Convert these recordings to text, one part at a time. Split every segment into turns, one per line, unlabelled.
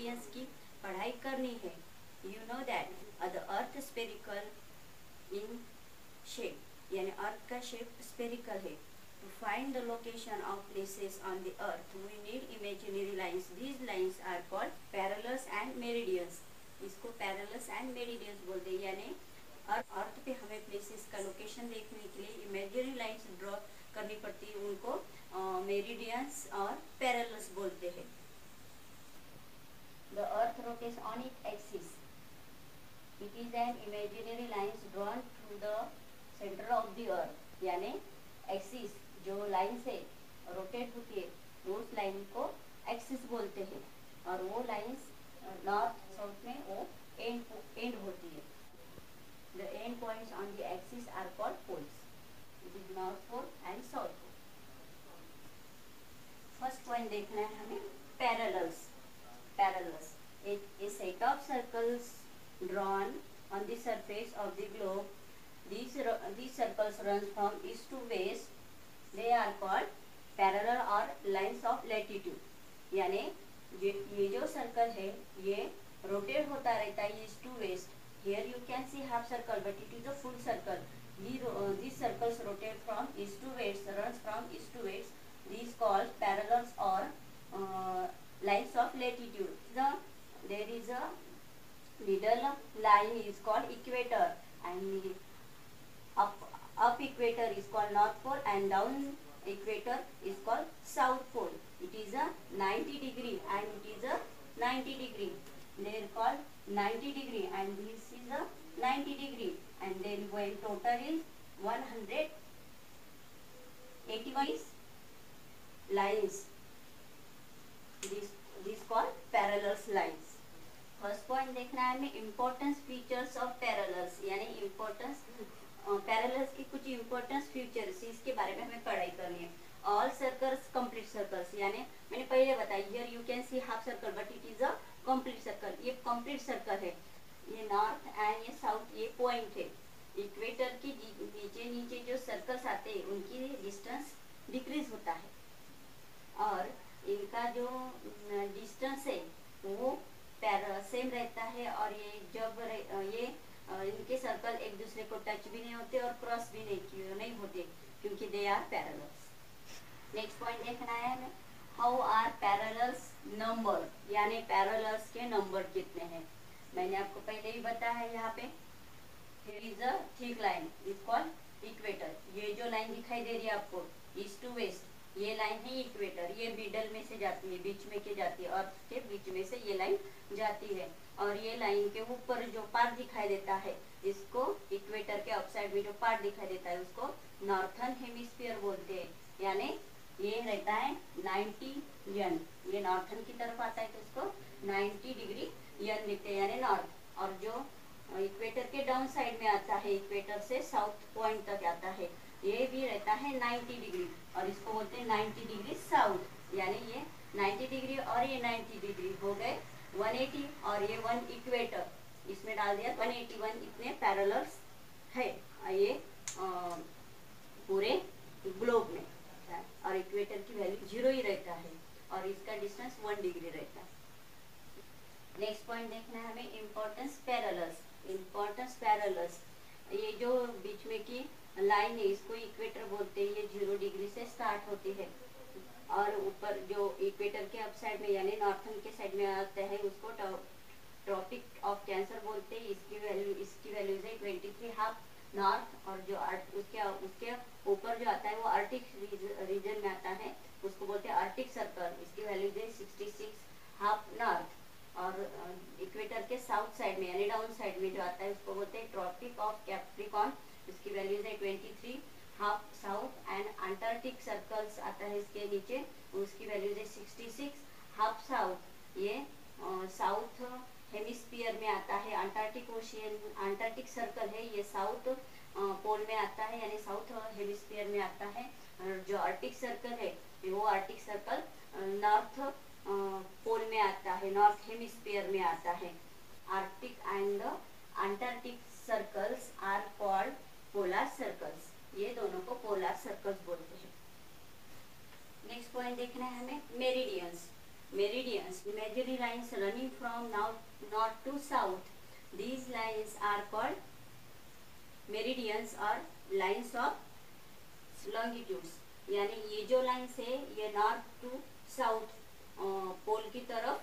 Meridians की पढ़ाई करनी है। You know that the earth spherical in shape, यानी अर्थ का शेप स्पेरिकल है। To find the location of places on the earth, we need imaginary lines. These lines are called parallels and meridians. इसको parallels and meridians बोलते हैं, यानी अर्थ पे हमें places का लोकेशन देखने के लिए इमेजिनरी लाइंस ड्रॉ करनी पड़ती है, उनको मेरिडियंस और पैरेलल्स बोलते हैं। The earth rotates on its axis. It is an imaginary lines drawn through the center of the earth. यानी एक्सिस जो लाइन से रोटेट होती है उस लाइन को एक्सिस बोलते हैं, और वो लाइंस नॉर्थ साउथ में वो एंड होती है। The end points on the axis are called poles. It is north pole and south pole. First point देखना है हमें parallels. Parallels a set of circles drawn on the surface of the globe. These circles run from east to west. They are called parallel or lines of latitude. यानी ये जो circle है ये rotate होता रहता है east to west. Here you can see half circle, but it is a full circle. These circles rotate from east to west, runs from east to west. These called parallels or lines of latitude. There is a middle line is called equator, and up equator is called north pole, and down equator is called south pole. It is a 90 degree and it is a 90 degree. They are called 90 degree and this is a 90 degree, and then when total is 180 lines. This called parallels lines. First point देखना है हमें importance features of parallels, यानी importance parallels की कुछ importance features, इसके बारे में हमें पढ़ाई करनी है। ऑल सर्कल्स कंप्लीट सर्कल्स, यानी मैंने पहले बताया here you can see half circle but it is a complete circle. ये कंप्लीट सर्कल है। ये नॉर्थ एंड ये साउथ ये पॉइंट है। इक्वेटर के नीचे नीचे जो सर्कल्स आते हैं उनकी डिस्टेंस डिक्रीज होता है, और इनका जो डिस्टेंस है वो सेम रहता है, और ये जब ये इनके सर्कल एक दूसरे को टच भी नहीं होते और क्रॉस भी नहीं होते, क्योंकि they are parallels. Next point देखना है हमें हाउ आर पैरेलल्स नंबर, यानी पैरेलल्स के नंबर कितने हैं। मैंने आपको पहले ही बताया है। यहाँ पे here is a thick line is called equator. ये जो लाइन दिखाई दे रही है आपको ईस्ट टू वेस्ट, ये लाइन है इक्वेटर। ये मिडल में से जाती है, बीच में के जाती है, अर्थ के बीच में से ये लाइन जाती है, और ये लाइन के ऊपर जो पार्ट दिखाई देता है इसको इक्वेटर के अपसाइड में जो पार्ट दिखाई देता है उसको नॉर्थर्न हेमिस्फीयर बोलते हैं। यानी ये रहता है 90 यन, ये नॉर्थर्न की तरफ आता है तो इसको 90 डिग्री यन लिखते हैं, यानी नॉर्थ। और जो इक्वेटर के डाउन साइड में आता है, इक्वेटर से साउथ पॉइंट तक आता है, ये भी रहता है 90 डिग्री, और इसको बोलते हैं 90 डिग्री साउथ। यानी ये 90 डिग्री और ये 90 डिग्री हो गए 180, और ये 1 इक्वेटर इसमें डाल दिया 181। इतने पैरेलल्स है ये पूरे ग्लोब में, और इक्वेटर की वैल्यू 0 ही रहता है, और इसका डिस्टेंस 1 डिग्री रहता है। नेक्स्ट पॉइंट देखना है हमें इम्पोर्टेंस पैरेलल्स। इम्पोर्टेंस पैरेलल्स, ये जो बीच में की लाइन है इसको इक्वेटर बोलते हैं। ये 0 डिग्री से स्टार्ट होती है, और ऊपर जो इक्वेटर के अप साइड में यानी नॉर्थर्न के साइड में आता है उसको ट्रॉपिक ऑफ कैंसर बोलते हैं। इसकी वैल्यू है 23 हाफ नॉर्थ, और जो उसके ऊपर जो आता है वो आर्टिक रीजन में आता है, उसको बोलते हैं आर्टिक सर्कल। इसकी वैल्यू है 66 हाफ नॉर्थ, और इक्वेटर के साउथ साइड में यानी डाउन साइड में जो आता है उसको बोलते हैं ट्रॉपिक ऑफ कैप्रिकॉर्न। इसकी वैल्यूज है 23 half south, and Antarctic circles आता है इसके नीचे, उसकी वैल्यूज है 66 हाफ साउथ। ये साउथ हेमिस्फीयर में आता है। अंटार्कटिक ओशियन, अंटार्कटिक सर्कल है ये साउथ पोल में आता है, यानी साउथ हेमिस्फीयर में आता है। और जो आर्टिक सर्कल है वो आर्टिक सर्कल नॉर्थ पोल में आता है, नॉर्थ हेमिस्फीयर में आता है। Arctic and Antarctic circles are called polar circles. ये दोनों को पोलर सर्कल्स बोलते हैं। नेक्स्ट पॉइंट देखना है हमें meridians. Meridians, imaginary lines running from north to south. These lines are called meridians or lines of longitudes. यानी ये जो लाइन्स है ये नॉर्थ टू साउथ पोल की तरफ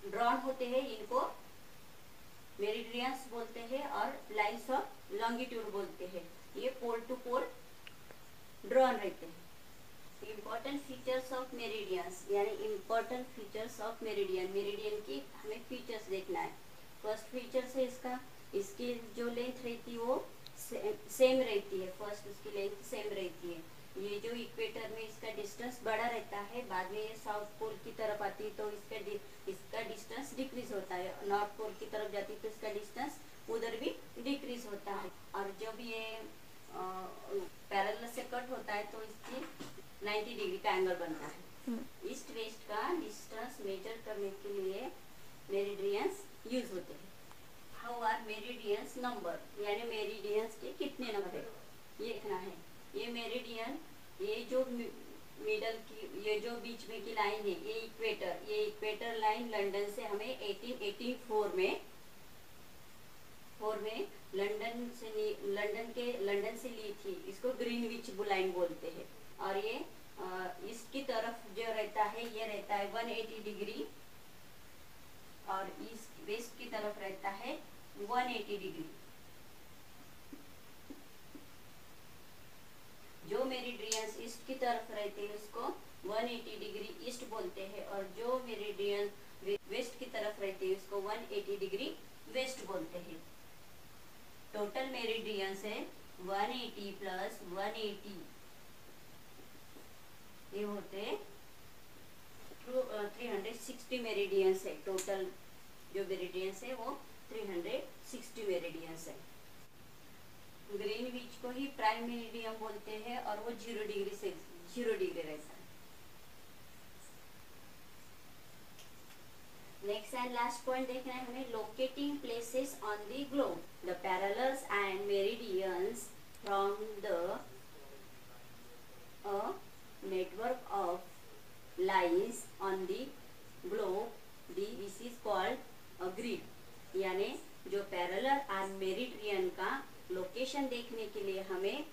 ड्रॉन होते हैं, इनको मेरिडियंस बोलते हैं और लाइन्स ऑफ लॉन्गिट्यूड बोलते हैं। ये पोल टू पोल ड्रॉन रहते हैं। इम्पोर्टेंट फीचर्स ऑफ मेरिडियंस यानी important features of meridian, meridian की हमें फीचर्स देखना है। फर्स्ट फीचर्स है इसका, इसकी जो लेंथ रहती है वो सेम रहती है। फर्स्ट उसकी लेंथ सेम रहती है। ये जो इक्वेटर में इसका डिस्टेंस बड़ा रहता है, बाद में ये साउथ पोल की तरफ आती है तो इसका डिस्टेंस डिक्रीज होता है। नॉर्थ पोल की तरफ जाती है तो इसका डिस्टेंस उधर भी डिक्रीज होता है। और जब ये पैरेलल से कट होता है तो इसकी 90 डिग्री का एंगल बनता है। ईस्ट वेस्ट का डिस्टेंस मेजर करने के लिए मेरिडियंस यूज होते हैं। हाउ आर मेरिडियंस नंबर, यानी मेरिडियंस के कितने नंबर है ये देखना है। ये मेरिडियन, ये जो मिडल की, ये जो बीच में की लाइन है ये इक्वेटर लाइन लंदन से हमें 1884 में लंदन से ली थी। इसको ग्रीनविच लाइन बोलते हैं। और ये इसकी तरफ जो रहता है ये रहता है 180 डिग्री और ईस्ट वेस्ट की तरफ रहता है 180 डिग्री। जो मेरिडियंस ईस्ट की तरफ रहते हैं उसको 180 डिग्री ईस्ट बोलते हैं और जो मेरिडियन वेस्ट की तरफ रहते हैं उसको 180 डिग्री वेस्ट बोलते हैं। टोटल मेरिडियंस है 180 प्लस 180, ये होते 360 मेरिडियंस है। टोटल जो मेरिडियंस है वो 360 मेरिडियंस है। ग्रीनविच को ही प्राइम मेरिडियन बोलते हैं और वो 0 डिग्री रहता है। नेक्स्ट एंड लास्ट पॉइंट देखना है हमें, locating places on the globe, the parallels and meridians from the network of lines on the globe, this is called a grid। यानी जो पैरेलल और मेरिडियन का लोकेशन देखने के लिए हमें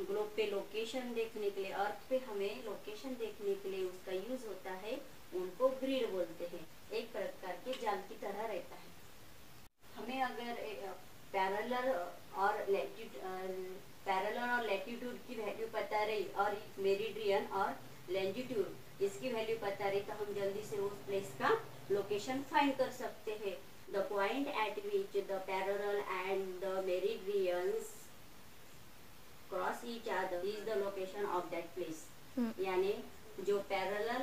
ग्लोब पे लोकेशन देखने के लिए, अर्थ पे हमें लोकेशन देखने के लिए उसका यूज होता है, उनको ग्रिड बोलते हैं। एक प्रकार के जाल की तरह रहता है। हमें अगर पैरेलल और लैटिट्यूड की वैल्यू पता रही और मेरिडियन और लॉन्जिट्यूड इसकी वैल्यू पता रही तो हम जल्दी से उस प्लेस का लोकेशन फाइंड कर सकते हैं। The point eight which the parallel and the meridians cross each other is the location of that place. यानी जो पैरेलल